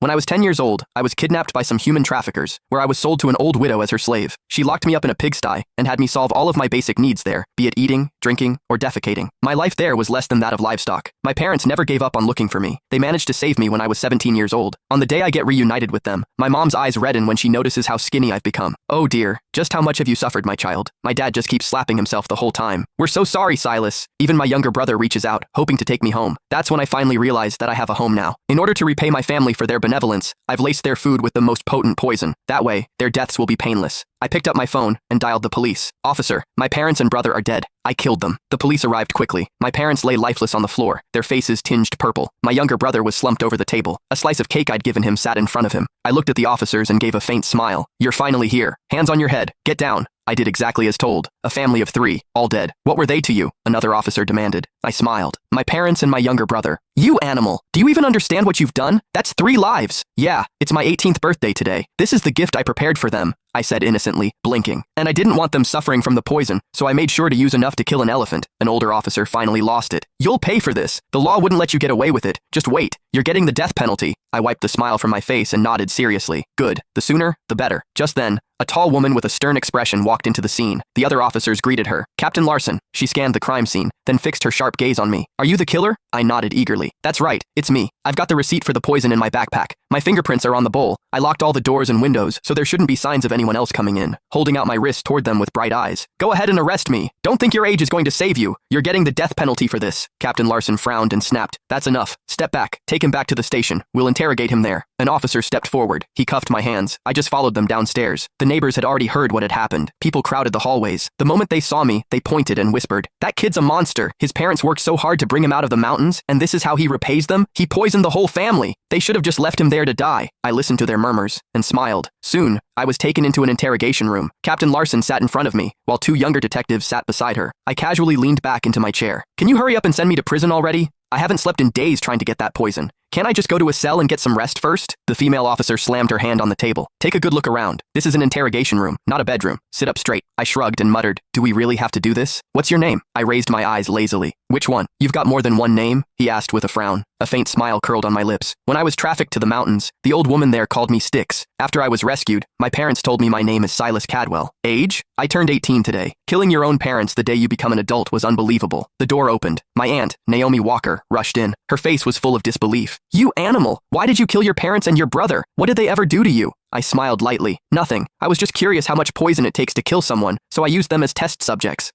When I was 10 years old, I was kidnapped by some human traffickers, where I was sold to an old widow as her slave. She locked me up in a pigsty and had me solve all of my basic needs there, be it eating, drinking, or defecating. My life there was less than that of livestock. My parents never gave up on looking for me. They managed to save me when I was 17 years old. On the day I get reunited with them, my mom's eyes redden when she notices how skinny I've become. Oh dear, just how much have you suffered, my child? My dad just keeps slapping himself the whole time. We're so sorry, Silas. Even my younger brother reaches out, hoping to take me home. That's when I finally realize that I have a home now. In order to repay my family for their benevolence, I've laced their food with the most potent poison. That way, their deaths will be painless. I picked up my phone and dialed the police. Officer, my parents and brother are dead. I killed them. The police arrived quickly. My parents lay lifeless on the floor, their faces tinged purple. My younger brother was slumped over the table. A slice of cake I'd given him sat in front of him. I looked at the officers and gave a faint smile. You're finally here. Hands on your head. Get down. I did exactly as told. A family of 3, all dead. What were they to you? Another officer demanded. I smiled. My parents and my younger brother. You animal! Do you even understand what you've done? That's 3 lives! Yeah, it's my 18th birthday today. This is the gift I prepared for them, I said innocently, blinking. And I didn't want them suffering from the poison, so I made sure to use enough to kill an elephant. An older officer finally lost it. You'll pay for this. The law wouldn't let you get away with it. Just wait. You're getting the death penalty. I wiped the smile from my face and nodded seriously. Good. The sooner, the better. Just then, a tall woman with a stern expression walked into the scene. The other officers greeted her. Captain Larson. She scanned the crime scene, then fixed her sharp gaze on me. Are you the killer? I nodded eagerly. That's right. It's me. I've got the receipt for the poison in my backpack. My fingerprints are on the bowl. I locked all the doors and windows, so there shouldn't be signs of anyone else coming in. Holding out my wrist toward them with bright eyes. Go ahead and arrest me. Don't think your age is going to save you. You're getting the death penalty for this. Captain Larson frowned and snapped. That's enough. Step back. Take him back to the station. We'll interrogate him there. An officer stepped forward. He cuffed my hands. I just followed them downstairs. The neighbors had already heard what had happened. People crowded the hallways. The moment they saw me, they pointed and whispered, "That kid's a monster. His parents worked so hard to bring him out of the mountains, and this is how he repays them? He poisoned the whole family. They should have just left him there to die." I listened to their murmurs and smiled. Soon, I was taken into an interrogation room. Captain Larson sat in front of me, while 2 younger detectives sat beside her. I casually leaned back into my chair. Can you hurry up and send me to prison already? I haven't slept in days trying to get that poison. Can't I just go to a cell and get some rest first? The female officer slammed her hand on the table. Take a good look around. This is an interrogation room, not a bedroom. Sit up straight. I shrugged and muttered, do we really have to do this? What's your name? I raised my eyes lazily. Which one? You've got more than one name? He asked with a frown. A faint smile curled on my lips. When I was trafficked to the mountains, the old woman there called me Styx. After I was rescued, my parents told me my name is Silas Cadwell. Age? I turned 18 today. Killing your own parents the day you become an adult was unbelievable. The door opened. My aunt, Naomi Walker, rushed in. Her face was full of disbelief. You animal! Why did you kill your parents and your brother? What did they ever do to you? I smiled lightly. Nothing. I was just curious how much poison it takes to kill someone, so I used them as test subjects.